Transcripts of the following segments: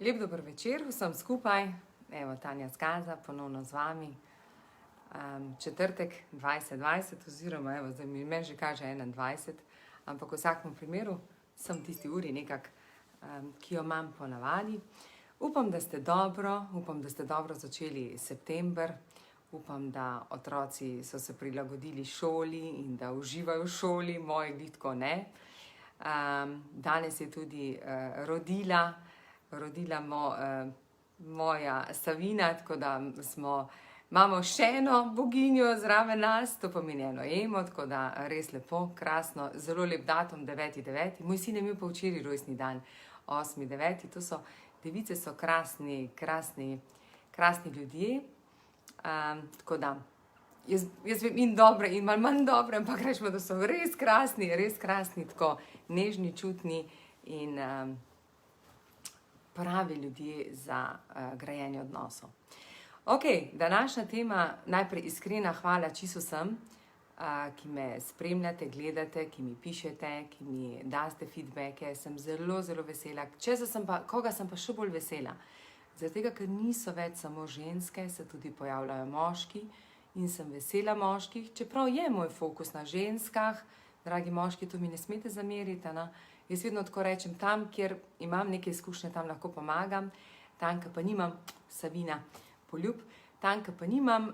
Lep dober večer vsem skupaj. Evo, Tanja Skaza, ponovno z vami. Četrtek 2020 oziroma, evo, zdaj meni že kaže 21, ampak v vsakem primeru sem tisti uri nekak, ki jo imam po navadi. Upam, da ste dobro začeli september. Upam, da otroci so se prilagodili šoli in da uživajo v šoli, moji glitko ne. Danes je tudi rodila moja Savina, tako da imamo še eno boginjo zraven nas, to pomeni eno Emo, tako da res lepo, krasno, zelo lep datum, 9.9. Moj sin je imel pa včeraj rojstni dan, 8.9. Device so krasni ljudje, tako da jaz vem in dobre in malo manj dobre, ampak rečemo, da so res krasni, tako nežni, čutni in pravi ljudje za grajenje odnosov. Ok, današnja tema, najprej iskrena hvala čisto vsem, ki me spremljate, gledate, ki mi pišete, ki mi daste feedbacke, sem zelo vesela. Koga sem pa še bolj vesela? Zaradi tega, ker niso več samo ženske, se tudi pojavljajo moški in sem vesela moških, čeprav je moj fokus na ženskah, dragi moški, to mi ne smete zameriti, ne? Jaz vedno tako rečem, tam, kjer imam neke izkušnje, tam lahko pomagam, tam, kjer pa nimam, Savina, poljub, tam, kjer pa nimam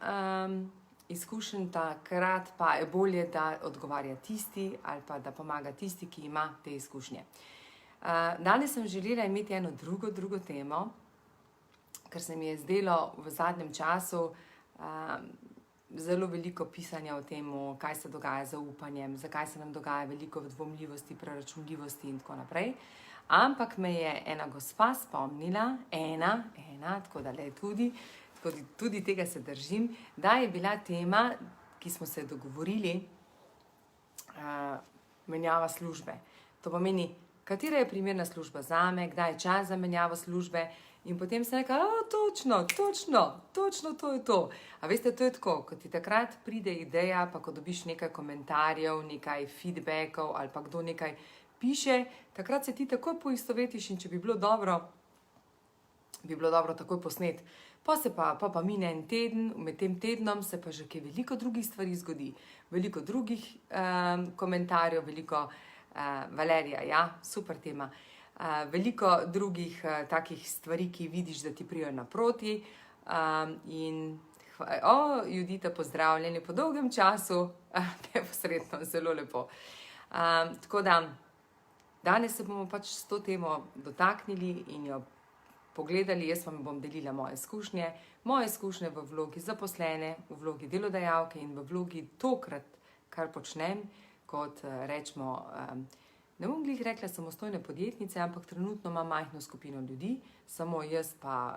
izkušenj, takrat pa je bolje, da odgovarja tisti ali pa da pomaga tisti, ki ima te izkušnje. Danes sem želela imeti eno drugo temo, ker se mi je zdelo v zadnjem času zelo veliko pisanja o tem, kaj se dogaja z zaupanjem, zakaj se nam dogaja veliko dvomljivosti, preračunljivosti in tako naprej. Ampak me je ena gospa spomnila, tako da le tudi tega se držim, da je bila tema, ki smo se dogovorili, menjava službe. To pomeni, katera je primerna služba zame, kdaj je čas za menjavo službe. In potem sem rekla, točno to je to. A veste, to je tako, ko ti takrat pride ideja, pa ko dobiš nekaj komentarjev, nekaj feedbackov ali pa kdo nekaj piše, takrat se ti takoj poistovetiš in če bi bilo dobro, takoj posnet. Pa mine en teden, med tem tednom se pa že kaj veliko drugih stvari zgodi. Veliko drugih komentarjev, veliko Valerija, ja, super tema. Veliko drugih takih stvari, ki vidiš, da ti prijo naproti. Judita, pozdravljeni po dolgem času, neposredno, zelo lepo. Tako da, danes se bomo pač s to temo dotaknili in jo pogledali. Jaz vam bom delila moje izkušnje v vlogi zaposlene, v vlogi delodajalke in v vlogi tokrat, kar počnem, kot rečemo, ne bom glih rekla samostojne podjetnice, ampak trenutno imam majhno skupino ljudi, samo jaz pa,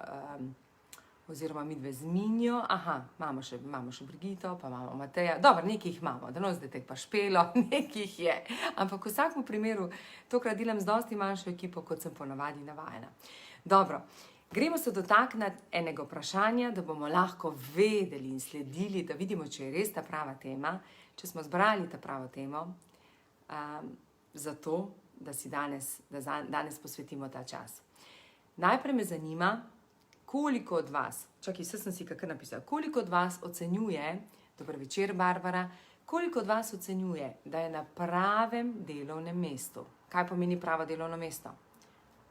oziroma midve z Minjo, imamo še Brigito, pa imamo Mateja, dobro, nekaj jih imamo, da no zdaj tek pa Špelo, nekaj jih je, ampak v vsakem primeru tokrat delam z dosti manjšo ekipo, kot sem ponavadi navajena. Dobro, gremo se dotakniti enega vprašanja, da bomo lahko vedeli in sledili, da vidimo, če je res ta prava tema, če smo zbrali ta pravo temo, zato, da si danes posvetimo ta čas. Najprej me zanima, koliko od vas, vse sem si kakor napisala, koliko od vas ocenjuje, dober večer Barbara, koliko od vas ocenjuje, da je na pravem delovnem mestu. Kaj pomeni pravo delovno mesto?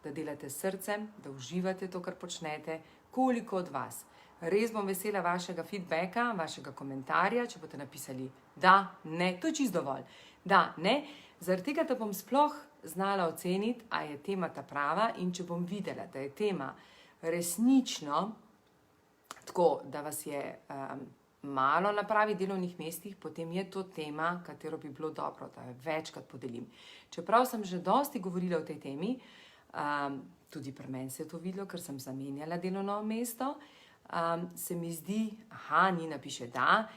Da delate s srcem, da uživate to, kar počnete, koliko od vas. Res bom vesela vašega feedbacka, vašega komentarja, če boste napisali da, ne, to je čisto dovolj. Da, ne, zaradi tega, da bom sploh znala oceniti, a je tema ta prava in če bom videla, da je tema resnično tako, da vas je malo na pravih delovnih mestih, potem je to tema, katero bi bilo dobro, da jo večkrat podelim. Čeprav sem že dosti govorila o tej temi, tudi pri meni se je to videlo, ker sem zamenjala delovno mesto, se mi zdi, Nina piše da,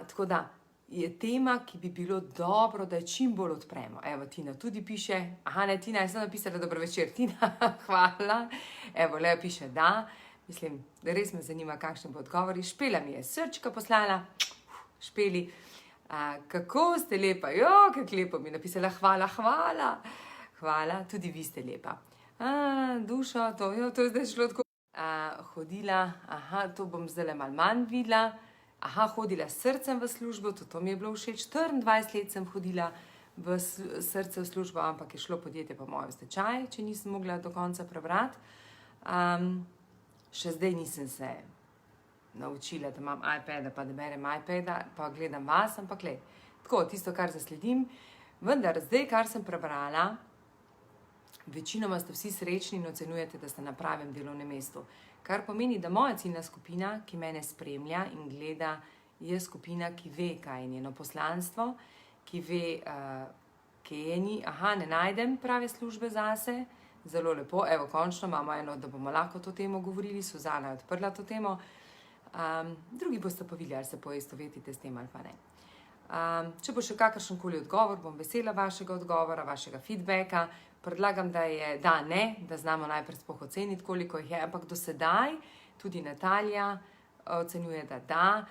tako da je tema, ki bi bilo dobro, da jo čim bolj odpremo. Evo, Tina tudi piše, ne, Tina, jaz sem napisala dobro večer, Tina, hvala. Evo, Lea piše da, mislim, da res me zanima, kakšne bo odgovori. Špela mi je srčka poslala, Špeli, kako ste lepa, kako lepo mi je napisala, hvala, tudi vi ste lepa. Dušo, to je zdaj šlo tako. Hodila, to bom zdaj malo manj videla. Hodila s srcem v službo, to mi je bilo všeč. 24 let sem hodila v srce v službo, ampak je šlo podjetje po mojem stečaj, če nisem mogla do konca prebrati. Še zdaj nisem se naučila, da imam iPada, pa da berem iPada, pa gledam vas, ampak tako, tisto, kar zasledim. Vendar, zdaj, kar sem prebrala, večinoma ste vsi srečni in ocenjujete, da ste na pravem delovnem mestu. Kar pomeni, da moja ciljna skupina, ki mene spremlja in gleda, je skupina, ki ve, kaj je njeno poslanstvo, ki ve, kje je ni. Ne najdem prave službe zase. Zelo lepo, evo, končno imamo eno, da bomo lahko to temo govorili. Suzana je odprla to temo. Drugi boste pa videli, ali se poistovetite s tem ali pa ne. Če bo še kakršenkoli odgovor, bom vesela vašega odgovora, vašega feedbacka. Predlagam, da znamo najprej sploh oceniti, koliko jih je, ampak do sedaj tudi Natalija ocenjuje, da.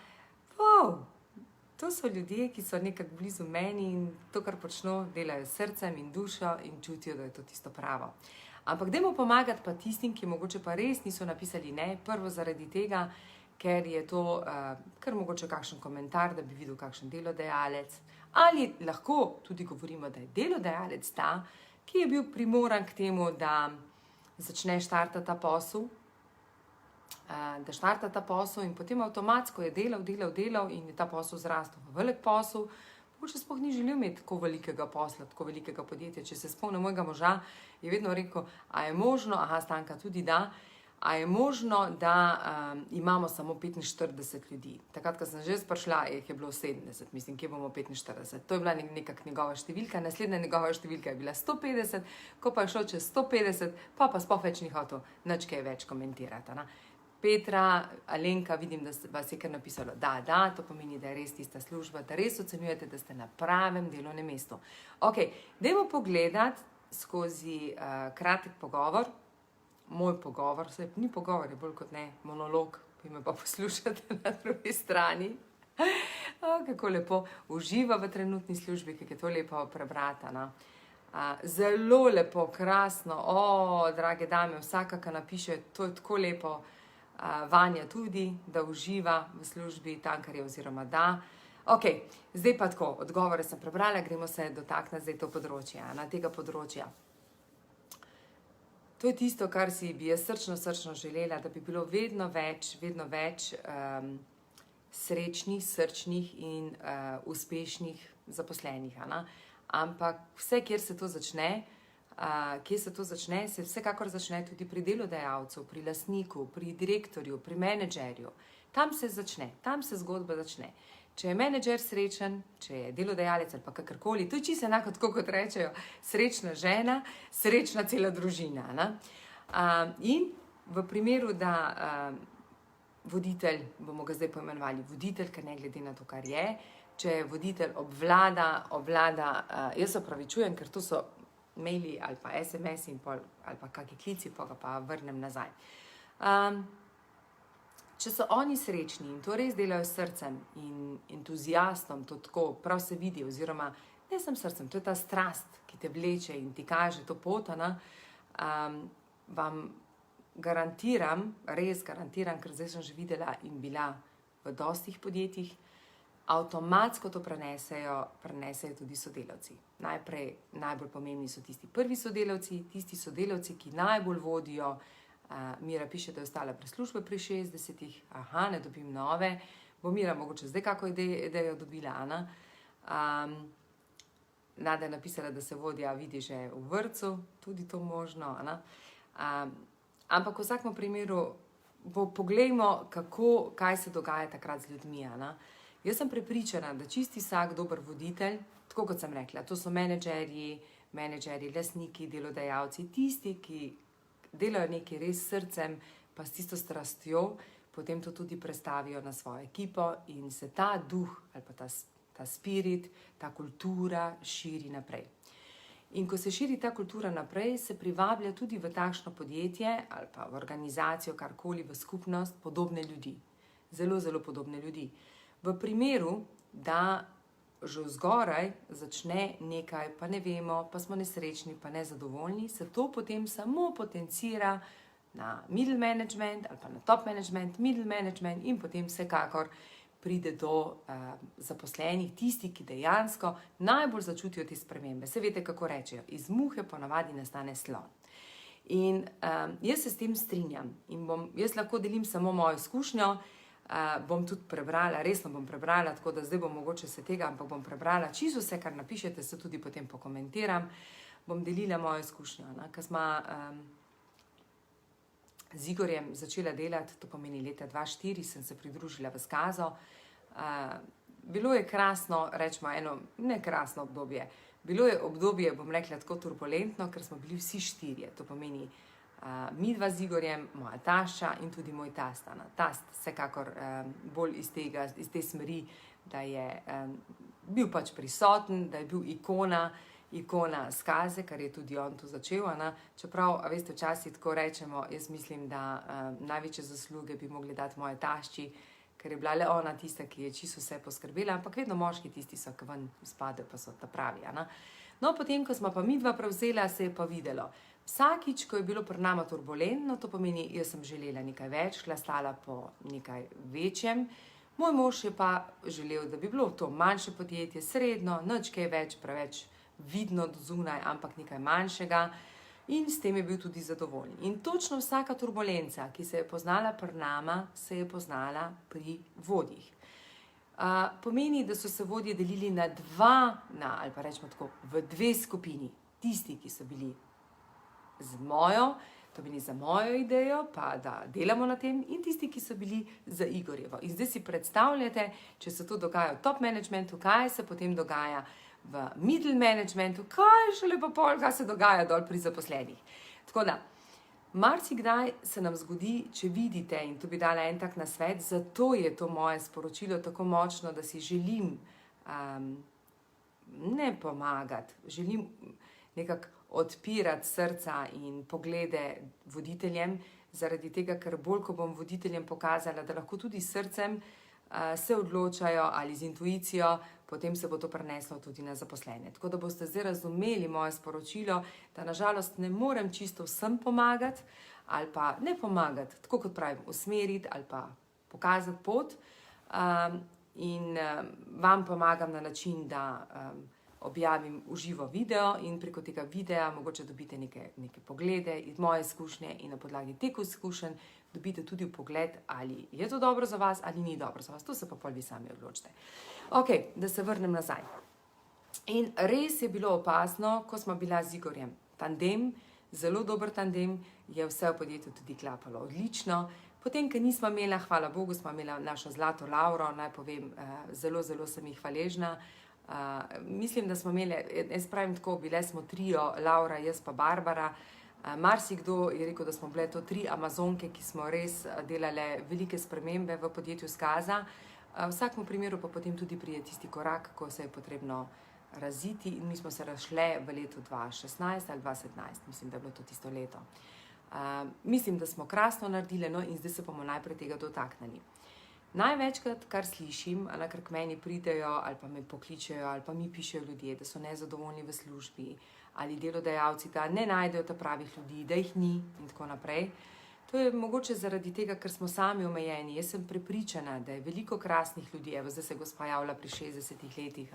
To so ljudje, ki so nekako blizu meni in to, kar počno, delajo s srcem in dušo in čutijo, da je to tisto pravo. Ampak dajmo pomagati pa tistim, ki mogoče pa res niso napisali ne, prvo zaradi tega, ker je to kar mogoče kakšen komentar, da bi videl kakšen delodajalec. Ali lahko tudi govorimo, da je delodajalec ta, ki je bil primoran k temu, da začne štartati ta posel, in potem avtomatsko je delal in je ta posel zrastel v velik posel. Mogoče sploh ni želel imeti tako velikega posla, tako velikega podjetja. Če se spomnim mojega moža, je vedno rekel, a je možno, Stanka tudi da, a je možno, da imamo samo 45 ljudi. Takrat, ko sem že prišla, jih je bilo 70, mislim, kje bomo 45. To je bila nekak njegova številka, naslednja njegova številka je bila 150, ko pa je šlo čez 150, pa sploh več ni hotel nič kaj več komentirati. Petra, Alenka, vidim, da vas je kar napisalo, da, to pomeni, da je res tista služba, da res ocenjujete, da ste na pravem delovnem mestu. Dajmo pogledati skozi kratek pogovor, moj pogovor, ni pogovor, je bolj kot ne monolog, ki me pa poslušate na drugi strani. Kako lepo uživa v trenutni službi, kako je to lepo prebrati. Zelo lepo, krasno, drage dame, vsaka, ki napiše, to je tako lepo. Vanja tudi, da uživa v službi Tankarja oziroma da. Zdaj pa tako, odgovore sem prebrala, gremo se dotakniti zdaj tega področja. To je tisto, kar si bi jaz srčno želela, da bi bilo vedno več srečnih, srčnih in uspešnih zaposlenih. Ampak vse, kjer se to začne, se vsekakor začne tudi pri delodajalcu, pri lastniku, pri direktorju, pri menedžerju. Tam se začne, tam se zgodba začne. Če je menedžer srečen, če je delodajalec ali pa kakorkoli, to je čisto enako, tako kot rečejo, srečna žena, srečna cela družina. In v primeru, da voditelj, bomo ga zdaj poimenovali voditelj, ker ne glede na to, kar je, če voditelj obvlada, jaz se opravičujem, ker to so maili ali pa SMS ali pa kakšni klici, pa ga pa vrnem nazaj. Če so oni srečni in to res delajo s srcem in entuzijastom, to tako prav se vidi, oziroma ne sem srcem, to je ta strast, ki te vleče in ti kaže to pot, vam garantiram, res garantiram, ker zdaj sem že videla in bila v dostih podjetjih, avtomatsko to prenesejo tudi sodelavci. Najbolj pomembni so tisti prvi sodelavci, tisti sodelavci, ki najbolj vodijo. Mira piše, da je ostala brez službe pri 60-ih, ne dobim nove, bo Mira mogoče zdaj kako idejo dobila, Nada je napisala, da se vodja vidi že v vrtcu, tudi to možno, ampak v vsakem primeru poglejmo, kaj se dogaja takrat z ljudmi, Jaz sem prepričana, da čisti vsak dober voditelj, tako kot sem rekla, to so menedžerji, lastniki, delodajalci, tisti, ki delajo nekaj res s srcem, pa s tisto strastjo, potem to tudi prestavijo na svojo ekipo in se ta duh ali pa ta spirit, ta kultura širi naprej. In ko se širi ta kultura naprej, se privablja tudi v takšno podjetje ali pa v organizacijo, karkoli, v skupnost, podobne ljudi. Zelo podobne ljudi. V primeru, da že vzgoraj začne nekaj, pa ne vemo, pa smo nesrečni, pa nezadovoljni, se to potem samo potencira na middle management ali pa na top management, middle management in potem vsekakor pride do zaposlenih, tisti, ki dejansko najbolj začutijo te spremembe. Se veste, kako rečejo, iz muhe ponavadi nastane slon. In jaz se s tem strinjam in jaz lahko delim samo mojo izkušnjo, bom tudi prebrala, resno bom prebrala, tako da zdaj bom mogoče se tega, ampak bom prebrala čisto vse, kar napišete, se tudi potem pokomentiram, bom delila mojo izkušnjo. Ko smo z Igorjem začela delati, to pomeni leta 2004, sem se pridružila v Skazo. Bilo je krasno, rečemo eno nekrasno obdobje. Bilo je obdobje, bom rekla, tako turbulentno, ker smo bili vsi štirje. To pomeni mi dva z Igorjem, moja tašča in tudi moj tast. Tast vsekakor bolj iz te smeri, da je bil pač prisoten, da je bil ikona Skaze, kar je tudi on tu začel. Čeprav, veste, včasih tako rečemo, jaz mislim, da največje zasluge bi mogli dati moje tašči, ker je bila le ona tista, ki je čisto vse poskrbela, ampak vedno moški tisti so, ki ven spadajo, pa so ta pravi. No, potem, ko smo pa mi dva prevzela, se je pa videlo. Vsakič, ko je bilo pri nama turbulentno, to pomeni, jaz sem želela nekaj več, hlastala po nekaj večjem. Moj mož je pa želel, da bi bilo to manjše podjetje, srednjo, nič kaj več, preveč vidno do zunaj, ampak nekaj manjšega. In s tem je bil tudi zadovoljen. In točno vsaka turbulenca, ki se je poznala pri nama, se je poznala pri vodjih. Pomeni, da so se vodje delili na ali pa rečemo tako, v dve skupini. Tisti, ki so bili z mojo, to pomeni za mojo idejo, pa da delamo na tem, in tisti, ki so bili za Igorjevo. In zdaj si predstavljate, če se to dogaja v top managementu, kaj se potem dogaja v middle managementu, kaj šele pa pol, kaj se dogaja dol pri zaposlenih. Tako da, marsikdaj se nam zgodi, če vidite, in to bi dala en tak nasvet, zato je to moje sporočilo tako močno, da si želim ne pomagati, želim nekako odpirati srca in poglede voditeljem, zaradi tega, ker bolj, ko bom voditeljem pokazala, da lahko tudi s srcem se odločajo ali z intuicijo, potem se bo to preneslo tudi na zaposlene. Tako da boste zdaj razumeli moje sporočilo, da nažalost ne morem čisto vsem pomagati, ali pa ne pomagati, tako kot pravim, usmeriti ali pa pokazati pot. In vam pomagam na način, da objavim v živo video in preko tega videa mogoče dobite neke poglede iz moje izkušnje in na podlagi teh izkušenj dobite tudi vpogled, ali je to dobro za vas ali ni dobro za vas. To se pa pol vi sami odločite. Ok, da se vrnem nazaj. In res je bilo opazno, ko smo bila z Igorjem tandem, zelo dober tandem, je vse v podjetju tudi klapalo odlično. Potem, ker nismo imela, hvala Bogu, smo imela našo zlato Lauro, naj povem, zelo sem jih hvaležna. Mislim, da smo imeli, jaz pravim tako, bile smo trio, Laura, jaz pa Barbara. Marsikdo je rekel, da smo bile to 3 amazonke, ki smo res delale velike spremembe v podjetju Skaza. V vsakem primeru pa potem tudi pride tisti korak, ko se je potrebno raziti, in mi smo se razšle v letu 2016 ali 2017, mislim, da je bilo to tisto leto. Mislim, da smo krasno naredili, no, in zdaj se bomo najprej tega dotaknili. Največkrat, kar slišim, ker k meni pridejo ali pa me pokličejo ali pa mi pišejo ljudje, da so nezadovoljni v službi ali delodajalci, da ne najdejo ta pravih ljudi, da jih ni in tako naprej. To je mogoče zaradi tega, ker smo sami omejeni. Jaz sem prepričana, da je veliko krasnih ljudi, evo zdaj se gospa javlja pri 60 letih,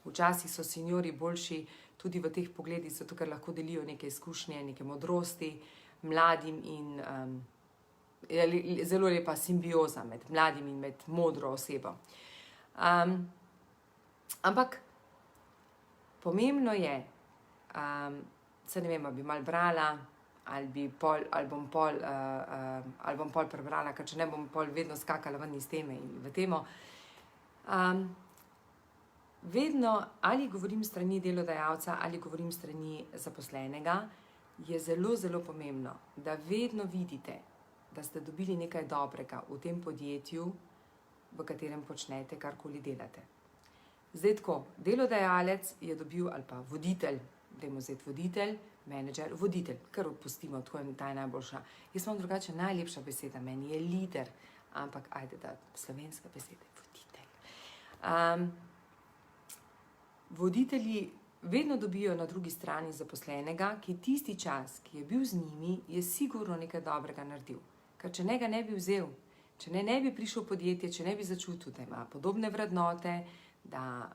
včasih so seniori boljši tudi v teh pogledih, zato ker lahko delijo neke izkušnje, neke modrosti mladim in zelo lepa simbioza med mladim in med modro osebo. Ampak pomembno je, se ne vem, bi malo brala, ali bom pol prebrala, ker če ne bom pol vedno skakala ven iz teme in v temo. Vedno, ali govorim strani delodajalca, ali govorim strani zaposlenega, je zelo pomembno, da vedno vidite, da ste dobili nekaj dobrega v tem podjetju, v katerem počnete, karkoli delate. Zdaj tako, delodajalec je dobil, ali pa voditelj, dajmo zdaj voditelj, menedžer, voditelj, kar odpustimo, tako je ta najboljša. Jaz imam drugače najlepša beseda, meni je lider, ampak ajde da, slovenska beseda je voditelj. voditelji vedno dobijo na drugi strani zaposlenega, ki tisti čas, ki je bil z njimi, je sigurno nekaj dobrega naredil. Ker če ne ga ne bi vzel, če ne bi prišel v podjetje, če ne bi začutil, da ima podobne vrednote, da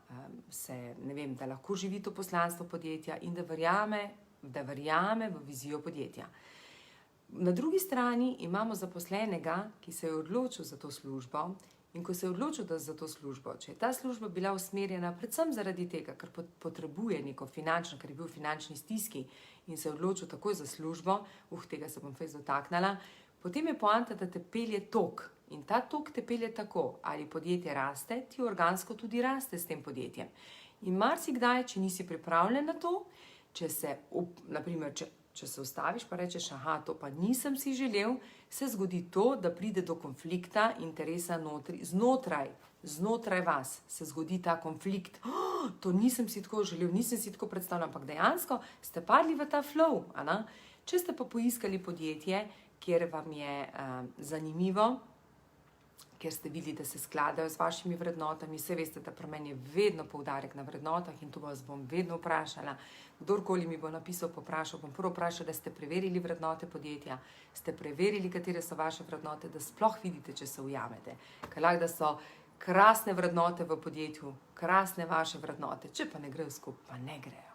da lahko živi to poslanstvo podjetja in da verjame v vizijo podjetja. Na drugi strani imamo zaposlenega, ki se je odločil za to službo, in ko se je odločil za to službo, če je ta služba bila usmerjena predvsem zaradi tega, ker potrebuje neko finančno, ker je bil v finančni stiski in se je odločil takoj za službo, tega se bom fejst dotaknila, potem je poanta, da te pelje tok. In ta tok te pelje tako, ali podjetje raste, ti organsko tudi raste s tem podjetjem. In marsikdaj, če nisi pripravljen na to, če se ustaviš pa rečeš, to pa nisem si želel, se zgodi to, da pride do konflikta interesa znotraj vas se zgodi ta konflikt. To nisem si tako želel, nisem si tako predstavljal, ampak dejansko ste padli v ta flow. Če ste pa poiskali podjetje, kjer vam je zanimivo, kjer ste videli, da se skladajo z vašimi vrednotami, vse veste, da pri meni je vedno poudarek na vrednotah in to vas bom vedno vprašala. Kdorkoli mi bo napisal, poprašal, bom prvo vprašala, da ste preverili vrednote podjetja, ste preverili, katere so vaše vrednote, da sploh vidite, če se ujamete. Ker lahko da so krasne vrednote v podjetju, krasne vaše vrednote, če pa ne grejo skupaj, pa ne grejo.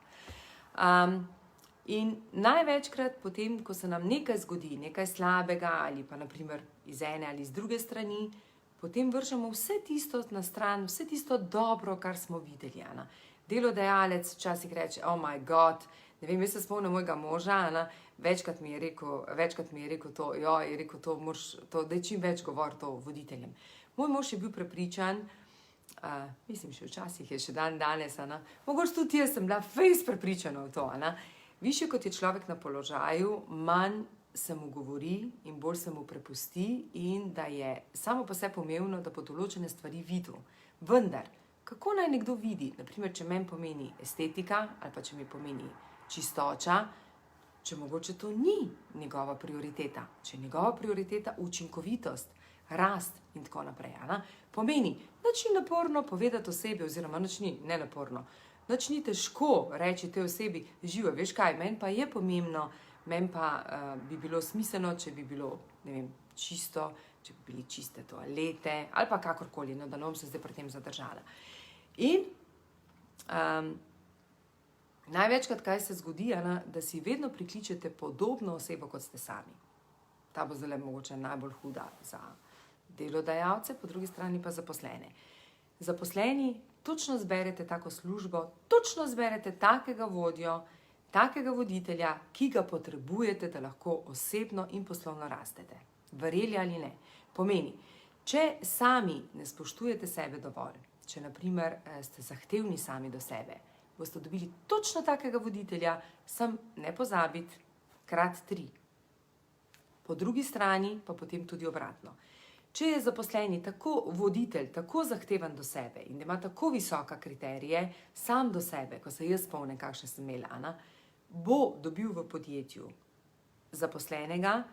In največkrat potem, ko se nam nekaj zgodi, nekaj slabega ali pa naprimer iz ene ali iz druge strani, potem vržemo vse tisto na stran, vse tisto dobro, kar smo videli. Delodajalec včasih reče, oh my god, ne vem, jaz se spomnim mojega moža, večkrat mi je rekel to, da čim več govori to voditeljem. Moj mož je bil prepričan, mislim, še včasih je še danes, mogoče tudi jaz sem bila fejst prepričana v to, Višje kot je človek na položaju, manj se mu govori in bolj se mu prepusti in da je samo po sebi pomembno, da bo določene stvari videl. Vendar, kako naj nekdo vidi? Naprimer, če meni pomeni estetika ali pa če mi pomeni čistoča, če mogoče to ni njegova prioriteta. Če je njegova prioriteta učinkovitost, rast in tako naprej. Pomeni, nič ni naporno povedati osebi oziroma nič ni nenaporno. Nič ni težko reči tej osebi, živo, veš kaj, meni pa je pomembno, meni pa bi bilo smiselno, če bi bilo, ne vem, čisto, če bi bili čiste toalete ali pa kakorkoli, da ne bom se zdaj pri tem zadržala. In največkrat, kaj se zgodi, da si vedno prikličete podobno osebo, kot ste sami. Ta bo zdaj mogoče najbolj huda za delodajalce, po drugi strani pa zaposlene. Zaposleni točno zberete tako službo, točno zberete takega vodjo, takega voditelja, ki ga potrebujete, da lahko osebno in poslovno rastete. Verjeli ali ne. Pomeni, če sami ne spoštujete sebe dovolj, če naprimer ste zahtevni sami do sebe, boste dobili točno takega voditelja, sam ne pozabiti, krat 3. Po drugi strani pa potem tudi obratno. Če je zaposleni tako voditelj, tako zahteven do sebe in ima tako visoka kriterije, sam do sebe, ko se jaz spomnim, kakšne sem imela, bo dobil v podjetju zaposlenega,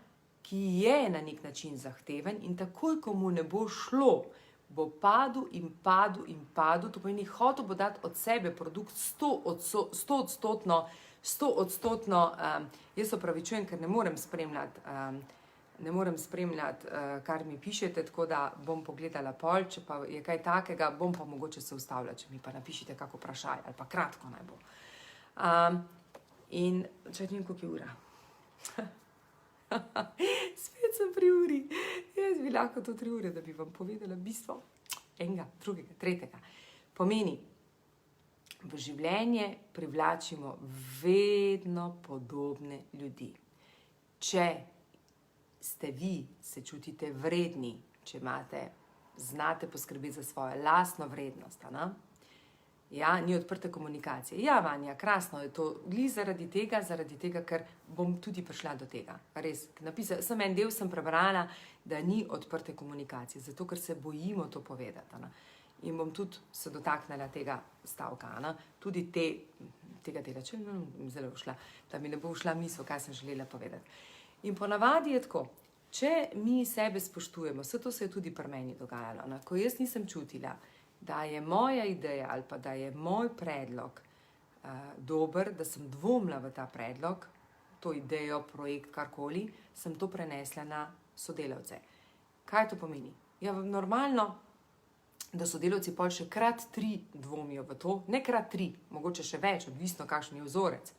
ki je na nek način zahteven in takoj, ko mu ne bo šlo, bo padel in padel in padel, to pomeni, hotel bo dati od sebe produkt 100%, jaz opravičujem, ker ne morem spremljati, kar mi pišete, tako da bom pogledala pol, če pa je kaj takega, bom pa mogoče se ustavila, če mi pa napišite kako vprašanje, ali pa kratko naj bo. In če vem, koliko je ura. Spet sem pri uri. Jaz bi lahko to 3 ure, da bi vam povedala bistvo enega, drugega, tretjega. Pomeni, v življenje privlačimo vedno podobne ljudi. Če ste vi, se čutite vredni, če znate poskrbeti za svojo lastno vrednost. Ja, ni odprte komunikacije. Ja, Vanja, krasno je to. Glih zaradi tega, ker bom tudi prišla do tega. Res, sem en del prebrala, da ni odprte komunikacije, zato ker se bojimo to povedati. In bom tudi se dotaknila tega stavka, tudi tega dela, če zelo ušla, da mi ne bo ušla misel, kaj sem želela povedati. In ponavadi je tako, če mi sebe spoštujemo, vse to se je tudi pri meni dogajalo, ko jaz nisem čutila, da je moja ideja ali pa da je moj predlog dober, da sem dvomila v ta predlog, to idejo, projekt, karkoli, sem to prenesla na sodelavce. Kaj to pomeni? Ja, normalno, da sodelavci pol še krat 3 dvomijo v to, ne krat 3, mogoče še več, odvisno kakšen je vzorec.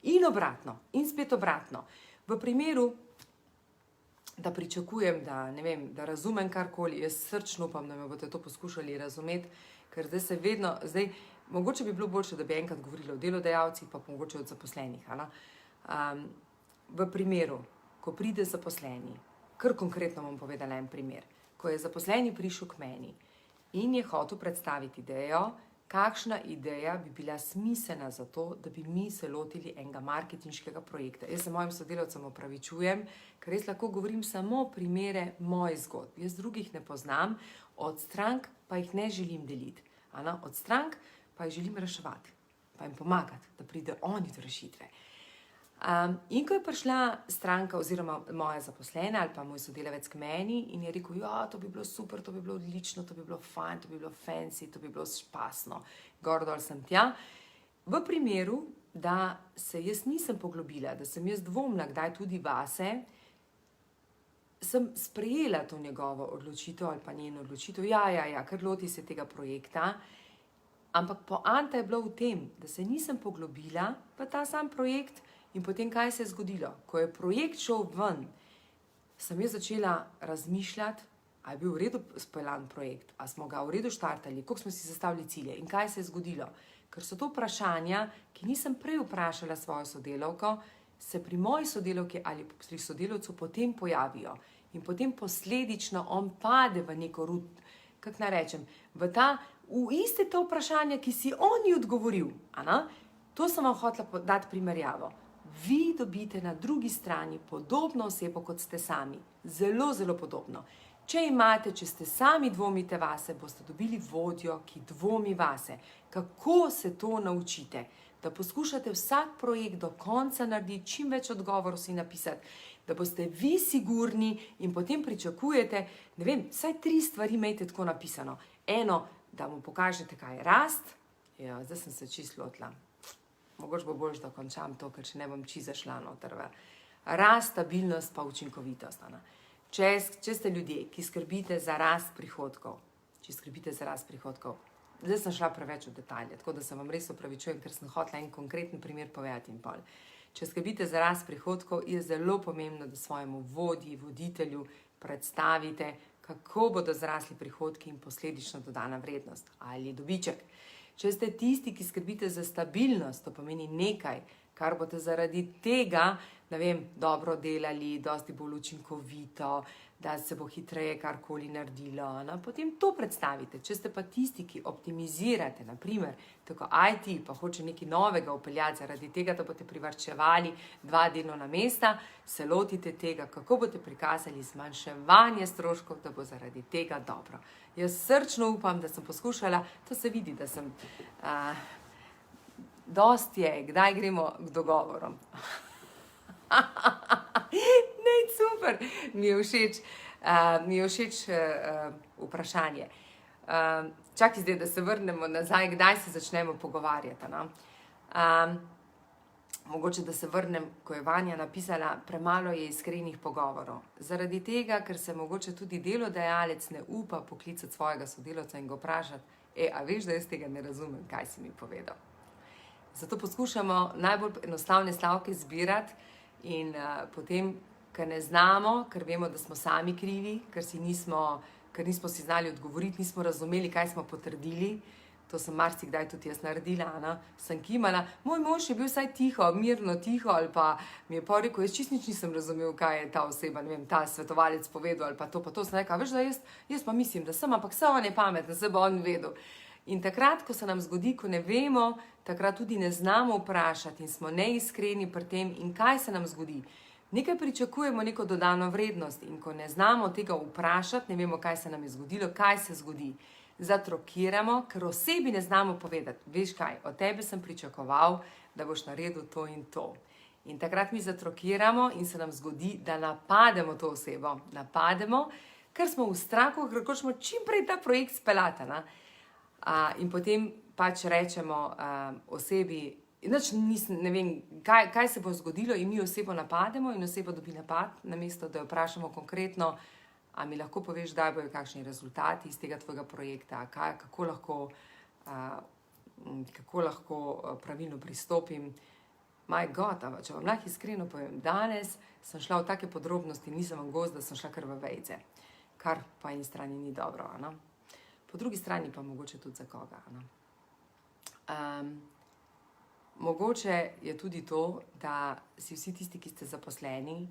In obratno, in spet obratno. V primeru, da pričakujem, da, ne vem, da razumem karkoli, jaz srčno upam, da me boste to poskušali razumeti, ker mogoče bi bilo boljše, da bi enkrat govorili o delodajalcih, pa mogoče od zaposlenih. V primeru, ko pride zaposleni, kar konkretno bom povedala en primer, ko je zaposleni prišel k meni in je hotel predstaviti idejo, kakšna ideja bi bila smiselna za to, da bi mi se lotili enega marketinškega projekta. Jaz se mojim sodelavcem opravičujem, ker res lahko govorim samo primere mojih zgodb. Jaz drugih ne poznam, od strank pa jih ne želim deliti. Od strank pa jih želim reševati, pa jim pomagati, da pride oni do rešitve. In ko je prišla stranka oziroma moja zaposlena ali pa moj sodelavec k meni in je rekel, ja, to bi bilo super, to bi bilo odlično, to bi bilo fajn, to bi bilo fancy, to bi bilo špasno, gor dol sem tja. V primeru, da se jaz nisem poglobila, da sem jaz dvomila kdaj tudi vase, sem sprejela to njegovo odločitev ali pa njeno odločitev, ja, ker loti se tega projekta, ampak poanta je bila v tem, da se nisem poglobila v ta sam projekt. In potem, kaj se je zgodilo? Ko je projekt šel ven, sem jaz začela razmišljati, a je bil v redu speljan projekt, a smo ga v redu štartali, koliko smo si zastavili cilje in kaj se je zgodilo. Ker so to vprašanja, ki nisem prej vprašala svojo sodelavko, se pri moji sodelavki ali pri sodelavcu potem pojavijo. In potem posledično on pade v neko kako naj rečem, v iste te vprašanja, ki si on ni odgovoril. To sem vam hotela dati primerjavo. Vi dobite na drugi strani podobno osebo, kot ste sami. Zelo, zelo podobno. Če ste sami dvomite vase, boste dobili vodjo, ki dvomi vase. Kako se to naučite? Da poskušate vsak projekt do konca narediti, čim več odgovorov si napisati, da boste vi sigurni in potem pričakujete, ne vem, vsaj 3 stvari imejte tako napisano. Eno, da mu pokažete, kaj je rast. Ja, zdaj sem se čisto lotila. Mogoče bo boljše, da končam to, ker če ne bom čisto zašla noter. Rast, stabilnost pa učinkovitost. Če ste ljudje, ki skrbite za rast prihodkov, zdaj sem šla preveč v detalje, tako da se vam res opravičujem, ker sem hotela en konkreten primer povedati in pol. Če skrbite za rast prihodkov, je zelo pomembno, da svojemu vodji, voditelju predstavite, kako bodo zrasli prihodki in posledično dodana vrednost ali dobiček. Če ste tisti, ki skrbite za stabilnost, to pomeni nekaj, kar boste zaradi tega, ne vem, dobro delali, dosti bolj učinkovito, da se bo hitreje karkoli naredilo, potem to predstavite. Če ste pa tisti, ki optimizirate, naprimer, tako IT, pa hoče nekaj novega upeljati zaradi tega, da boste privarčevali 2 delovna mesta, se lotite tega, kako boste prikazali zmanjševanje stroškov, da bo zaradi tega dobro. Jaz srčno upam, da sem poskušala, to se vidi, da sem dosti je, kdaj gremo k dogovorom. Ne, super, mi je všeč vprašanje. Čakaj zdaj, da se vrnemo nazaj, kdaj se začnemo pogovarjati. Mogoče, da se vrnem, ko je Vanja napisala, premalo je iskrenih pogovorov. Zaradi tega, ker se mogoče tudi delodajalec ne upa poklicati svojega sodelavca in ga vprašati, a veš, da jaz tega ne razumem, kaj si mi povedal. Zato poskušamo najbolj enostavne stavke zbirati in potem, ker ne znamo, ker vemo, da smo sami krivi, ker nismo si znali odgovoriti, nismo razumeli, kaj smo potrdili. To sem marsikdaj tudi jaz naredila, sem kimala. Moj mož je bil vsaj tiho, mirno tiho, ali pa mi je pa rekel, jaz čisto nič nisem razumel, kaj je ta oseba, ne vem, ta svetovalec povedal, ali pa to, sem rekla, veš, da jaz pa mislim, da sem, ampak on je pameten, se bo on vedel. In takrat, ko se nam zgodi, ko ne vemo, takrat tudi ne znamo vprašati in smo neiskreni pri tem, in kaj se nam zgodi. Nekaj pričakujemo, neko dodano vrednost, in ko ne znamo tega vprašati, ne vemo, kaj se nam je zgodilo, kaj se zgodi. Zatrokiramo, ker osebi ne znamo povedati, veš kaj, od tebe sem pričakoval, da boš naredil to in to. In takrat mi zatrokiramo in se nam zgodi, da napademo to osebo. Napademo, ker smo v strahu, ker hočemo čim prej ta projekt speljati. In potem pač rečemo osebi, ne vem, kaj se bo zgodilo, in mi osebo napademo in oseba dobi napad, namesto da jo vprašamo konkretno, a mi lahko poveš, kdaj bojo kakšni rezultati iz tega tvojega projekta, kako lahko pravilno pristopim. My God, če vam lahko iskreno povem, danes sem šla v take podrobnosti, nisem vam gost, da sem šla kar v vejce, kar po eni strani ni dobro, po drugi strani pa mogoče tudi za koga. Mogoče je tudi to, da si vsi tisti, ki ste zaposleni,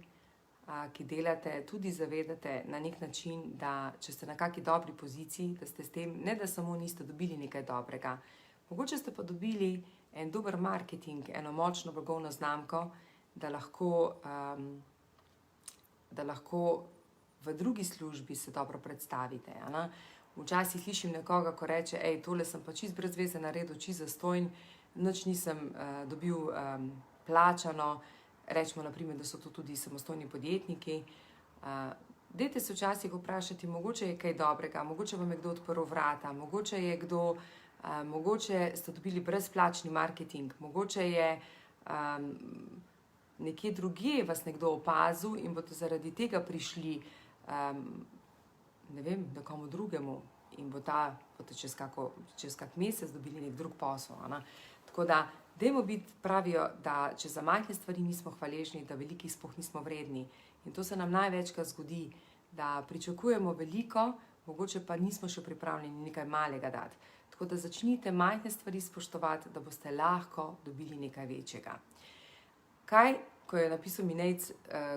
ki delate, tudi zavedate na nek način, da če ste na kakšni dobri poziciji, da ste s tem, ne da samo niste dobili nekaj dobrega, mogoče ste pa dobili en dober marketing, eno močno blagovno znamko, da lahko v drugi službi se dobro predstavite. Včasih slišim nekoga, ko reče, tole sem pa čist brez veze naredil, čist zastojn, nič nisem dobil plačano, rečemo naprimer, da so to tudi samostojni podjetniki. Dajte se včasih vprašati, mogoče je kaj dobrega, mogoče vam je kdo odprl vrata, mogoče ste dobili brezplačni marketing, mogoče je nekje drugje vas nekdo opazil in boste zaradi tega prišli, ne vem, da komu drugemu in boste čez kak mesec dobili nek drug posel. Tako da, dajmo biti, pravijo, da če za majhne stvari nismo hvaležni, da velikih sploh nismo vredni. In to se nam največkrat zgodi, da pričakujemo veliko, mogoče pa nismo še pripravljeni nekaj malega dati. Tako da začnite majhne stvari spoštovati, da boste lahko dobili nekaj večjega. Ko je napisal Minejc,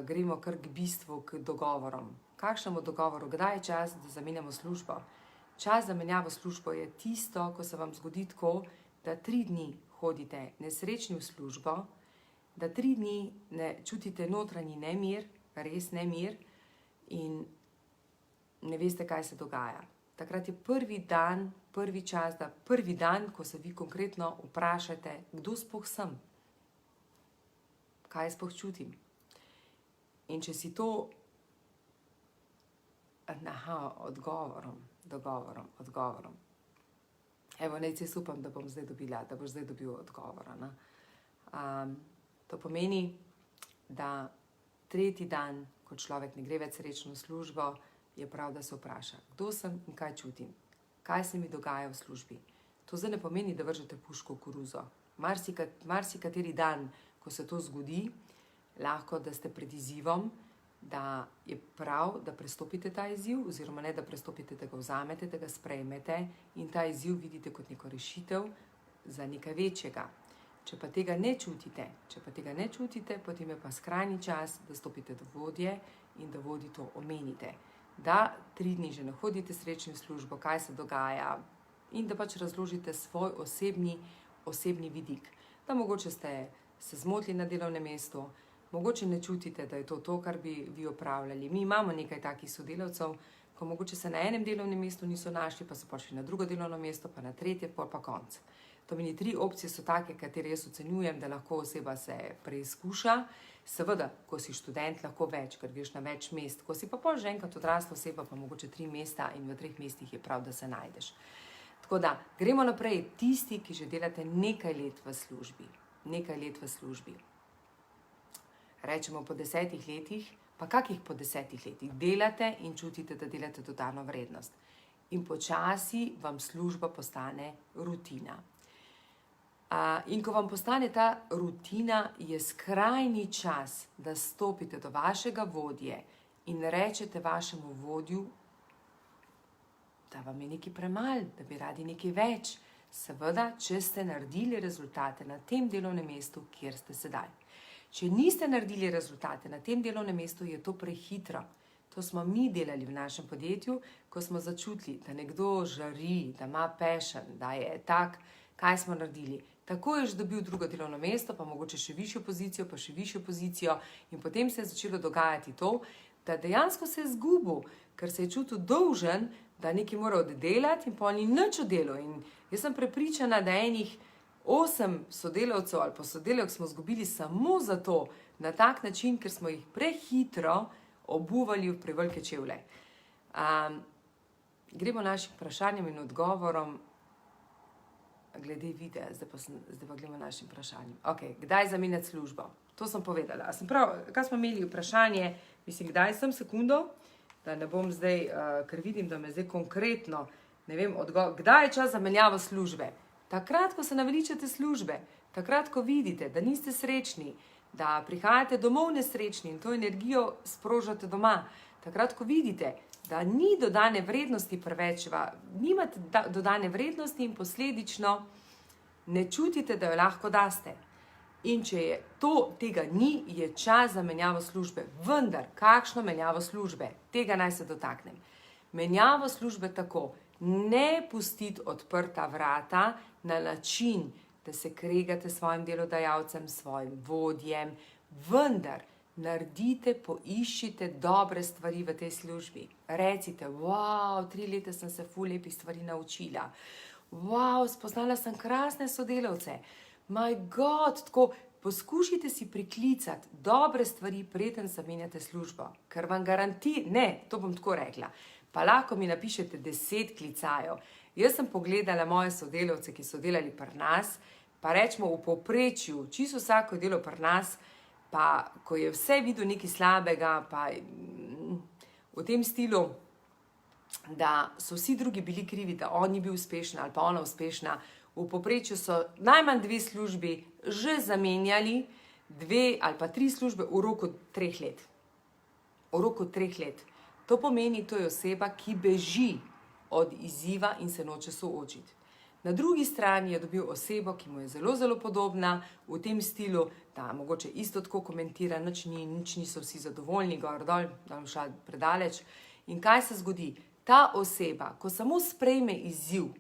gremo kar k bistvu, k dogovorom. Kakšnemu dogovoru? Kdaj je čas, da zamenjamo službo? Čas za menjavo službo je tisto, ko se vam zgodi tako, da 3 dni hodite nesrečni v službo, da 3 dni ne čutite notranji nemir, res nemir, in ne veste, kaj se dogaja. Takrat je prvi dan, ko se vi konkretno vprašate, kdo sploh sem, kaj sploh čutim. In če si to odgovorom. Evo, jaz upam, da boš zdaj dobil odgovor. To pomeni, da 3. dan, ko človek ne gre več srečno v službo, je prav, da se vpraša, kdo sem in kaj čutim, kaj se mi dogaja v službi. To zdaj ne pomeni, da vržete puško v koruzo. Marsikateri dan, ko se to zgodi, lahko, da ste pred izzivom, da je prav, da prestopite ta izziv, oziroma ne, da prestopite, da ga vzamete, da ga sprejmete in ta izziv vidite kot neko rešitev za nekaj večjega. Če pa tega ne čutite, potem je pa skrajni čas, da stopite do vodje in da vodji to omenite. Da 3 dni že ne hodite srečni v službo, kaj se dogaja, in da pač razložite svoj osebni vidik. Da mogoče ste se zmotili na delovnem mestu, mogoče ne čutite, da je to, kar bi vi opravljali. Mi imamo nekaj takih sodelavcev, ko mogoče se na enem delovnem mestu niso našli, pa so prišli na drugo delovno mesto, pa na tretje, pa konc. To meni 3 opcije so take, katere jaz ocenjujem, da lahko oseba se preizkuša. Seveda, ko si študent, lahko več, ker greš na več mest. Ko si pa pol že enkrat odrasla oseba, pa mogoče 3 mesta in v 3 mestih je prav, da se najdeš. Tako da, gremo naprej. Tisti, ki že delate nekaj let v službi. Rečemo po 10 letih, pa kakih po 10 letih delate in čutite, da delate dodano vrednost. In počasi vam služba postane rutina. In ko vam postane ta rutina, je skrajni čas, da stopite do vašega vodje in rečete vašemu vodju, da vam je nekaj premalo, da bi radi nekaj več. Seveda, če ste naredili rezultate na tem delovnem mestu, kjer ste sedaj. Če niste naredili rezultate na tem delovnem mestu, je to prehitro. To smo mi delali v našem podjetju, ko smo začutili, da nekdo žari, da ima passion, da je tak, kaj smo naredili. Tako je že dobil drugo delovno mesto, pa mogoče še višjo pozicijo in potem se je začelo dogajati to, da dejansko se je izgubil, ker se je čutil dolžen, da nekaj mora oddelati in pol ni nič oddelal. In jaz sem prepričana, da enih 8 sodelavcev ali pa sodelavk smo izgubili samo zato, na tak način, ker smo jih prehitro obuvali v prevelike čevlje. Gremo našim vprašanjem in odgovorom. glede videa, zdaj pa gledamo našim vprašanjem. Ok, kdaj zamenjati službo? To sem povedala. Kaj smo imeli vprašanje, mislim, kdaj sem, sekundo, da ne bom zdaj, ker vidim, da me zdaj konkretno, ne vem, kdaj je čas za menjavo službe? Takrat, ko se naveličate službe, takrat, ko vidite, da niste srečni, da prihajate domov nesrečni in to energijo sprožate doma, takrat, ko vidite, da ni dodane vrednosti preveč, nimate dodane vrednosti in posledično ne čutite, da jo lahko daste. In če je tega ni, je čas za menjavo službe. Vendar, kakšno menjavo službe? Tega naj se dotaknem. Menjavo službe tako, ne pustiti odprta vrata na način, da se kregate s svojim delodajalcem, svojim vodjem, vendar naredite, poiščite dobre stvari v tej službi. Recite, wow, 3 leta sem se ful lepih stvari naučila. Wow, spoznala sem krasne sodelavce. My God, tako poskušajte si priklicati dobre stvari, preden zamenjate službo. Ker vam to bom tako rekla, pa lahko mi napišete 10 klicajev. Jaz sem pogledala moje sodelavce, ki so delali pri nas, pa rečemo v povprečju, čisto vsako delo pri nas, pa ko je vse videl nekaj slabega, pa v tem stilu, da so vsi drugi bili krivi, da on ni bil uspešen ali pa ona uspešna, v povprečju so najmanj 2 službi že zamenjali, 2 ali pa 3 službe v roku 3 let. V roku 3 let. To pomeni, to je oseba, ki beži od izziva in se noče soočiti. Na drugi strani je dobil osebo, ki mu je zelo, zelo podobna v tem stilu, da mogoče isto tako komentira, nič niso vsi zadovoljni, gor dol, da vam šla predaleč. In kaj se zgodi? Ta oseba, ko samo sprejme izziv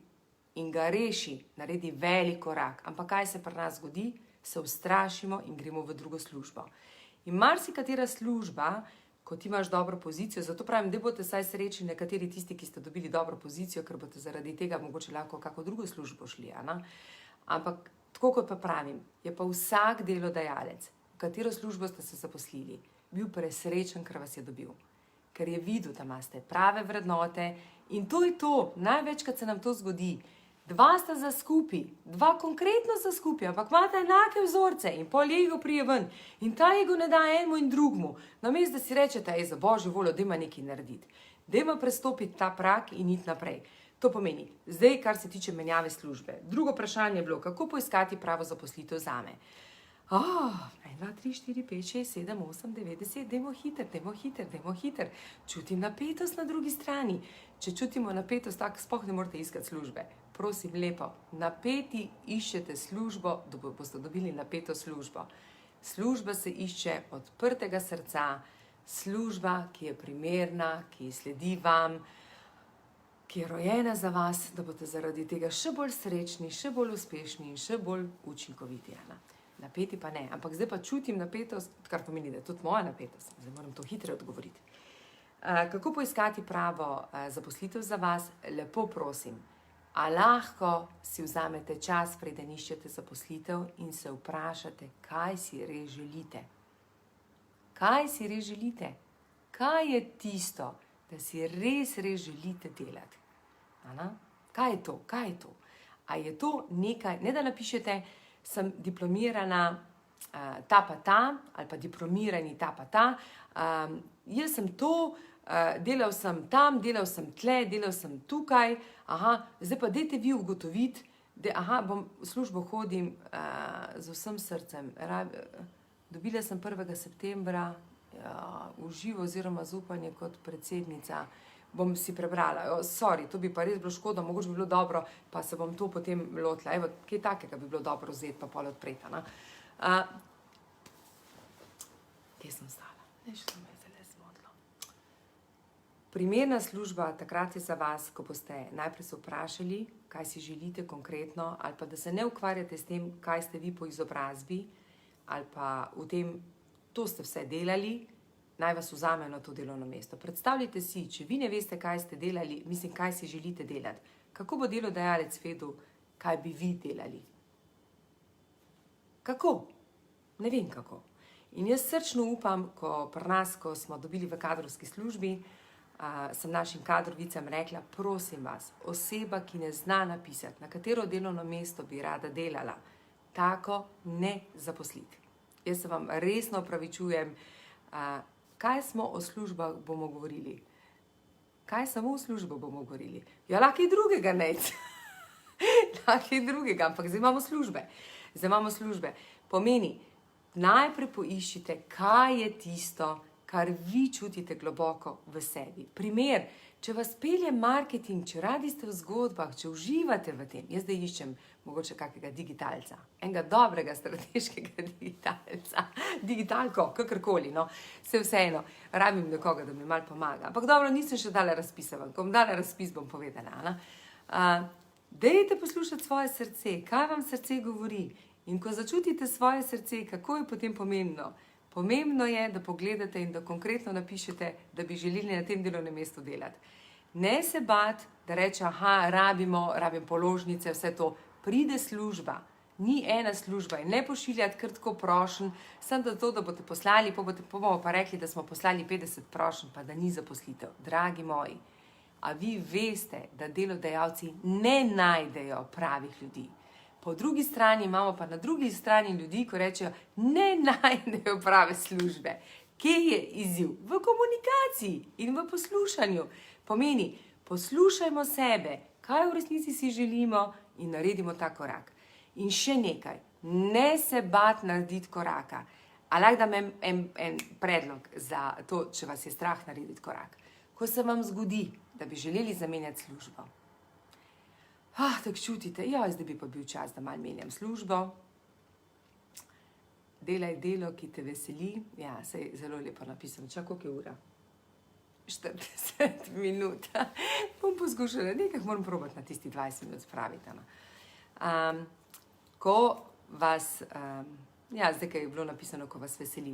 in ga reši, naredi velik korak, ampak kaj se pri nas zgodi? Se ustrašimo in gremo v drugo službo. In marsikatera služba, ko ti imaš dobro pozicijo, zato pravim, da boste saj srečni nekateri tisti, ki ste dobili dobro pozicijo, ker boste zaradi tega mogoče lahko kako drugo službo šli. Ampak, tako kot pa pravim, je pa vsak delodajalec, v katero službo ste se zaposlili, bil presrečen, ker vas je dobil. Ker je videl, da imate prave vrednote in to je to. Največkrat se nam to zgodi. 2 sta za skupaj, 2 konkretno za skupaj, ampak imate enake vzorce in pol ego prije ven. In ta ego ne da enemu in drugmu. Namesto da si rečete, za božjo voljo, dajmo nekaj narediti. Dajmo prestopiti ta prak in iti naprej. To pomeni, zdaj, kar se tiče menjave službe. Drugo vprašanje je bilo, kako poiskati pravo zaposlitev zame. 1, 2, 3, 4, 5, 6, 7, 8, 9, 10, dajmo hiter. Čutim napetost na drugi strani. Če čutimo napetost, tako sploh ne morate iskati službe. Prosim, lepo, napeti iščete službo, da boste dobili napeto službo. Služba se išče odprtega srca, služba, ki je primerna, ki sledi vam, ki je rojena za vas, da boste zaradi tega še bolj srečni, še bolj uspešni in še bolj učinkoviti. Napeti pa ne, ampak zdaj pa čutim napetost, kar pomeni, da je tudi moja napetost. Zdaj moram to hitro odgovoriti. Kako poiskati pravo zaposlitev za vas? Lepo prosim, a lahko si vzamete čas, preden iščete zaposlitev in se vprašate, kaj si res želite? Kaj si res želite? Kaj je tisto, da si res želite delati? Kaj je to? Kaj je to? A je to nekaj, ne da napišete, sem diplomirana ta pa ta, ali pa diplomirani ta pa ta, jaz sem to, delal sem tam, delal sem tle, delal sem tukaj, zdaj pa dajte vi ugotoviti, da bom v službo hodim z vsem srcem. Dobila sem 1. septembra v živo oziroma zaupanje kot predsednica. Bom si prebrala, to bi pa res bilo škoda, mogoče bi bilo dobro, pa se bom to potem lotila. Evo, kaj takega bi bilo dobro vzeti, pa pol odpreta. Kje sem stala? Še sem me zelo zmotila. Primerna služba takrat je za vas, ko boste najprej se vprašali, kaj si želite konkretno, ali pa da se ne ukvarjate s tem, kaj ste vi po izobrazbi, ali pa v tem, to ste vse delali, naj vas vzame na to delovno mesto. Predstavljajte si, če vi ne veste, kaj ste delali, kaj si želite delati, kako bo delodajalec vedel, kaj bi vi delali? Kako? Ne vem kako. In jaz srčno upam, ko pri nas, ko smo dobili v kadrovski službi, sem našim kadrovicam rekla, prosim vas, oseba, ki ne zna napisati, na katero delovno mesto bi rada delala, tako ne zaposliti. Jaz se vam resno opravičujem, kaj smo o službah bomo govorili. Kaj samo o službo bomo govorili? Ja, lahko je drugega, nec. Lahko je drugega, ampak zdaj imamo službe. Pomeni, najprej poiščite, kaj je tisto, kar vi čutite globoko v sebi. Primer, če vas pelje marketing, če radi ste v zgodbah, če uživate v tem, jaz zdaj iščem mogoče kakega digitalca, enega dobrega strateškega digitalca, digitalko, kakorkoli, no, se vseeno, rabim nekoga, da mi malo pomaga. Ampak dobro, nisem še dala razpisa, ko bom dala razpis, bom povedala. Dajte poslušati svoje srce, kaj vam srce govori. In ko začutite svoje srce, kako je potem pomembno? Pomembno je, da pogledate in da konkretno napišete, da bi želeli na tem delovnem mestu delati. Ne se bati, da reče, rabim položnice, vse to. Pride služba, ni ena služba in ne pošiljati kar tako prošenj, samo da to, da boste poslali, bomo pa rekli, da smo poslali 50 prošenj, pa da ni zaposlitev. Dragi moji, a vi veste, da delodajalci ne najdejo pravih ljudi. Po drugi strani imamo pa na drugi strani ljudi, ko rečejo, ne najdejo prave službe. Kje je izziv? V komunikaciji in v poslušanju. Pomeni, poslušajmo sebe, kaj v resnici si želimo in naredimo ta korak. In še nekaj, ne se bati narediti koraka. A lahko dam en predlog za to, če vas je strah narediti korak. Ko se vam zgodi, da bi želeli zamenjati službo, tako čutite, zdaj bi pa bil čas, da malo menjam službo. Delaj delo, ki te veseli. Ja, sej zelo lepo napisano. Koliko je ura? 40 minut. Bom poskušala, nekaj moram probati na tisti 20 minut spraviti. Ko vas, zdaj, kaj je bilo napisano, ko vas veseli.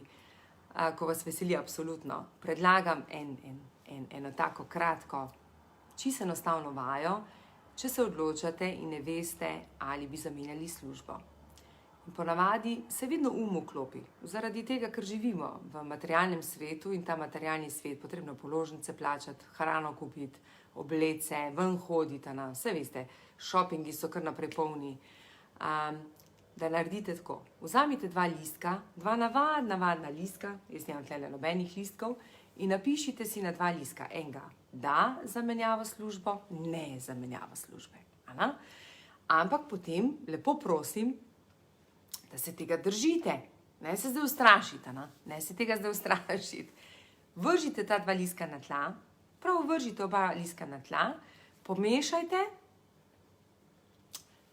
Ko vas veseli, absolutno. Predlagam eno tako kratko, čisto enostavno vajo, če se odločate in ne veste, ali bi zamenjali službo. In ponavadi se vedno vklopi, zaradi tega, ker živimo v materialnem svetu in ta materialni svet, potrebno položnice plačati, hrano kupiti, oblece, ven hoditi, vse veste, šopingi so kar naprej polni. Da naredite tako, vzamite 2 listka, 2 navadna listka, jaz nimam tlele nobenih listkov, in napišite si na 2 listka, enega, da zamenjava službo, ne zamenjava službe. Ampak potem lepo prosim, da se tega držite. Ne se zdaj ustrašite, ne se tega zdaj ustrašite. Vržite ta 2 listka na tla, prav vržite oba listka na tla, pomešajte,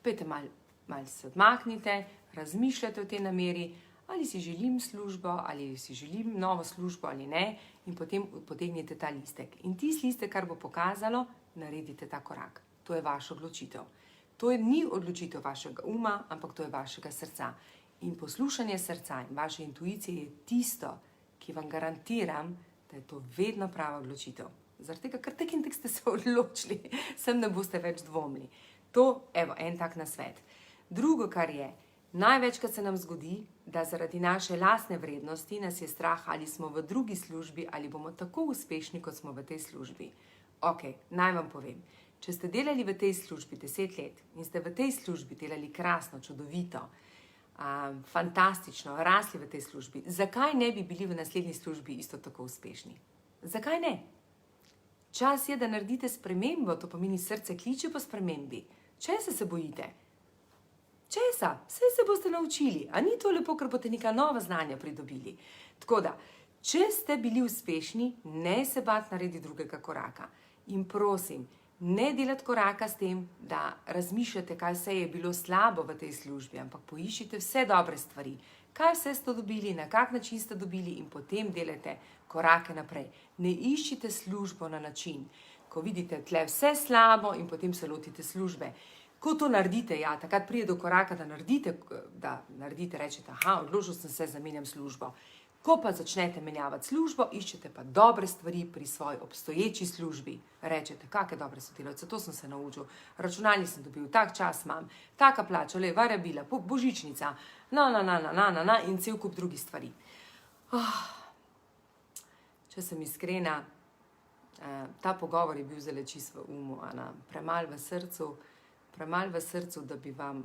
pejte malo se odmaknite, razmišljate o tej nameri, ali si želim službo, ali si želim novo službo ali ne, in potem potegnite ta listek. In tisti listek, kar bo pokazalo, naredite ta korak. To je vaša odločitev. To ni odločitev vašega uma, ampak to je vašega srca. In poslušanje srca in vaše intuicije je tisto, ki vam garantiram, da je to vedno prava odločitev. Zaradi tega, ker tek in tek ste se odločili, sem ne boste več dvomili. To, en tak nasvet. Drugo, kar je, največkrat se nam zgodi, da zaradi naše lastne vrednosti nas je strah, ali smo v drugi službi, ali bomo tako uspešni, kot smo v tej službi. Naj vam povem, če ste delali v tej službi 10 let in ste v tej službi delali krasno, čudovito, fantastično, rasli v tej službi, zakaj ne bi bili v naslednji službi isto tako uspešni? Zakaj ne? Čas je, da naredite spremembo, to pomeni srce kliče po spremembi. Česa se bojite? Česa? Vse se boste naučili. A ni to lepo, ker boste neka nova znanja pridobili? Tako da, če ste bili uspešni, ne se bati narediti drugega koraka. In prosim, ne delati koraka s tem, da razmišljate, kaj vse je bilo slabo v tej službi, ampak poiščite vse dobre stvari. Kaj vse ste dobili, na kak način ste dobili in potem delate korake naprej. Ne iščite službo na način, ko vidite tle vse slabo in potem se lotite službe. Ko to naredite, takrat pride do koraka, da naredite, rečete, odločil sem se, zamenjam službo. Ko pa začnete menjavati službo, iščete pa dobre stvari pri svoji obstoječi službi. Rečete, kakšne dobre sodelavce, to sem se naučil, računalnik sem dobil, tak čas imam, taka plača, variabila, božičnica, in cel kup drugih stvari. Če sem iskrena, Ta pogovor je bil zelo čist v umu, premalo v srcu, da bi vam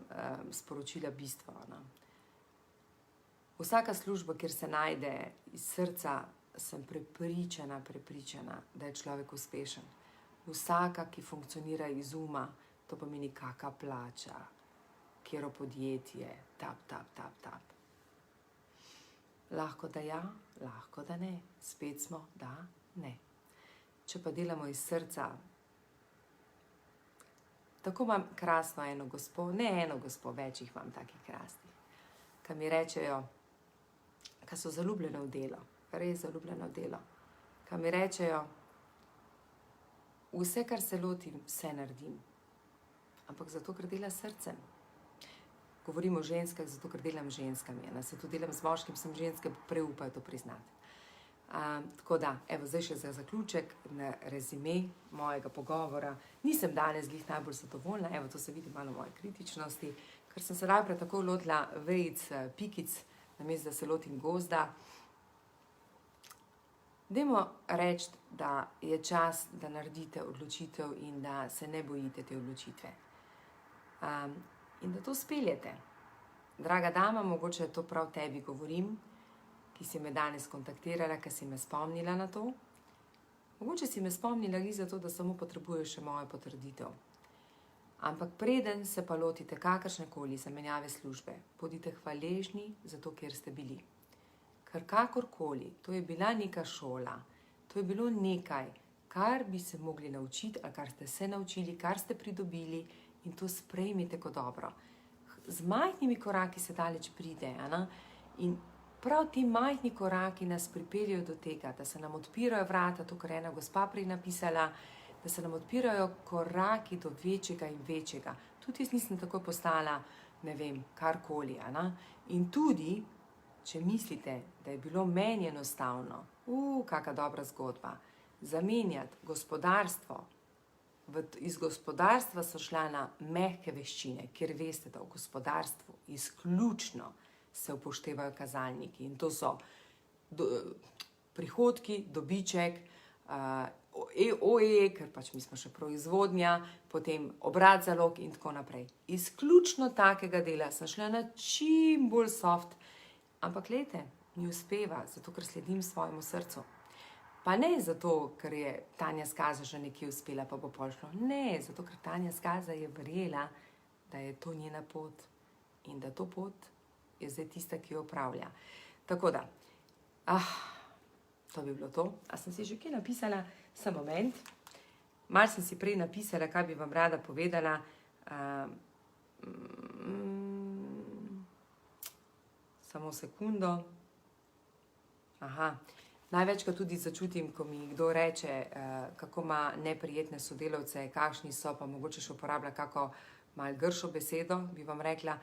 sporočila bistvo. Vsaka služba, kjer se najde iz srca, sem prepričana, da je človek uspešen. Vsaka, ki funkcionira iz uma, to pomeni kaka plača, kjero podjetje, tap. Lahko da ja, lahko da ne. Spet smo, da, ne. Če pa delamo iz srca, tako imam krasno eno gospo, ne eno gospo, več jih imam takih krasnih, ki mi rečejo, ki so zaljubljene v delo, res zaljubljene v delo, ki mi rečejo, vse, kar se lotim, vse naredim, ampak zato, ker dela srcem. Govorim o ženskah, zato, ker delam z ženskami, se tudi delam z moškim, sem ženske, preupajo to priznati. Tako da, evo, zdaj še za zaključek, na rezime mojega pogovora. Nisem danes glih najbolj zadovoljna, evo, to se vidi malo moje kritičnosti, ker sem se najprej tako lotila vejic, pikic, namesto da se lotim gozda. Dajmo reči, da je čas, da naredite odločitev in da se ne bojite te odločitve. In da to speljete. Draga dama, mogoče to prav tebi govorim, ki si me danes kontaktirala, ki si me spomnila na to. Mogoče si me spomnila zato, da samo potrebuješ še mojo potrditev. Ampak preden se pa lotite kakršnekoli zamenjave službe, bodite hvaležni za to, kjer ste bili. Ker kakorkoli, to je bila neka šola, to je bilo nekaj, kar bi se mogli naučiti, ali kar ste se naučili, kar ste pridobili in to sprejmite kot dobro. Z majhnimi koraki se daleč pride, in prav ti majhni koraki nas pripeljajo do tega, da se nam odpirajo vrata, to, kar je ena gospa prej napisala, da se nam odpirajo koraki do večjega in večjega. Tudi jaz nisem tako postala, ne vem, karkoli. In tudi, če mislite, da je bilo meni enostavno, kaka dobra zgodba, zamenjati gospodarstvo, iz gospodarstva so šla na mehke veščine, kjer veste, da v gospodarstvu izključno se upoštevajo kazalniki in to so prihodki, dobiček, OE, ker pač mi smo še proizvodnja, potem obrat zalog in tako naprej. Izključno takega dela sem šla na čim bolj soft, ampak glejte, mi uspeva, zato ker sledim svojemu srcu. Pa ne zato, ker je Tanja Skaza že nekje uspela, pa bo pol šlo. Ne, zato ker Tanja Skaza je verjela, da je to njena pot in da to pot je zdaj tista, ki jo upravlja. Tako da, to bi bilo to. A sem si že kaj napisala? Sam moment. Malo sem si prej napisala, kaj bi vam rada povedala. Samo sekundo. Največkrat tudi začutim, ko mi kdo reče, kako ima neprijetne sodelavce, kakšni so, pa mogoče še uporablja kako malo gršo besedo, bi vam rekla,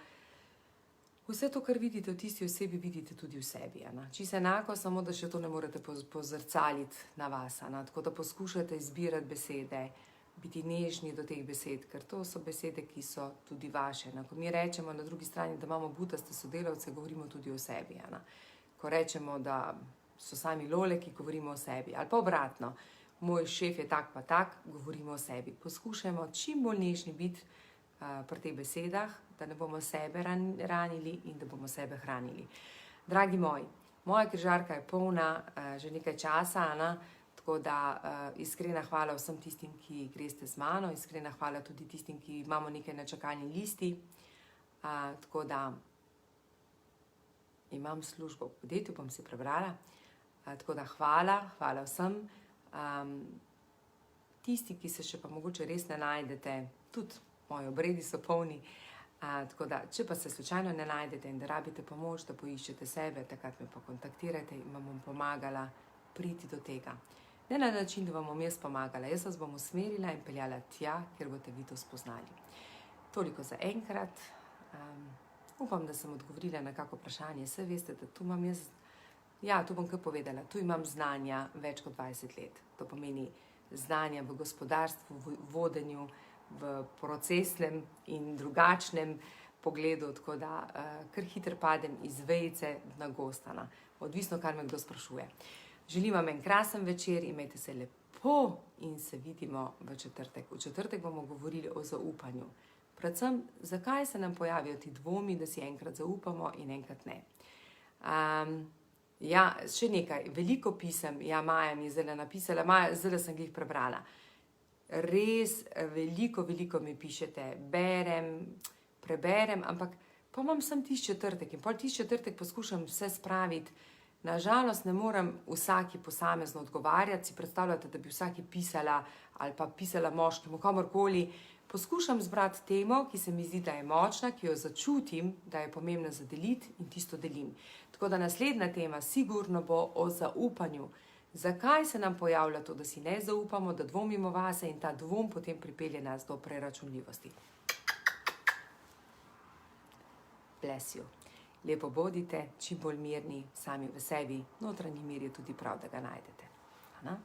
vse to, kar vidite v tisti osebi, vidite tudi v sebi. Čisto enako, samo da še to ne morete pozrcaliti na vas. Tako da poskušate izbirati besede, biti nežni do teh besed, ker to so besede, ki so tudi vaše. Ko mi rečemo na drugi strani, da imamo butaste sodelavce, govorimo tudi o sebi. Ko rečemo, da so sami loleki, govorimo o sebi. Ali pa obratno, moj šef je tak pa tak, govorimo o sebi. Poskušajmo čim bolj nežni biti pri teh besedah, da ne bomo sebe ranili in da bomo sebe hranili. Dragi moji, moja križarka je polna že nekaj časa, tako da iskrena hvala vsem tistim, ki greste z mano, iskrena hvala tudi tistim, ki imamo nekaj na čakalni listi. Tako da imam službo v podjetju, bom si prebrala. Tako da hvala vsem. Tisti, ki se še pa mogoče res ne najdete, tudi moji obredi so polni. Tako da, če pa se slučajno ne najdete in da rabite pomoč, da poiščete sebe, takrat me pa kontaktirajte in vam bom pomagala priti do tega. Ne na način, da vam bom jaz pomagala, jaz vas bom usmerila in peljala tja, kjer boste vi to spoznali. Toliko za enkrat. Upam, da sem odgovorila na kako vprašanje. Saj veste, da tu imam jaz, tu bom kaj povedala, tu imam znanja več kot 20 let. To pomeni znanja v gospodarstvu, v vodenju, v procesnem in drugačnem pogledu, tako da kar hitro padem iz vejice na gostana. Odvisno, kar me kdo sprašuje. Želim vam en krasen večer, imejte se lepo. Lepo in se vidimo v četrtek. V četrtek bomo govorili o zaupanju. Predvsem, zakaj se nam pojavijo ti dvomi, da si enkrat zaupamo in enkrat ne. Ja, še nekaj, veliko pisem, ja, Maja mi je zdaj napisala, Maja, zdaj sem jih prebrala. Res veliko mi pišete, preberem, ampak pa imam sem tisti četrtek in pol tisti četrtek poskušam vse spraviti. Nažalost ne morem vsaki posamezno odgovarjati, si predstavljate, da bi vsaki pisala ali pa pisala moškemu, komorkoli. Poskušam zbrati temo, ki se mi zdi, da je močna, ki jo začutim, da je pomembna za deliti in tisto delim. Tako da naslednja tema sigurno bo o zaupanju. Zakaj se nam pojavlja to, da si ne zaupamo, da dvomimo vase in ta dvom potem pripelje nas do preračunljivosti. Bless you. Lepo bodite, čim bolj mirni, sami v sebi, notranji mir je tudi prav, da ga najdete. Ana?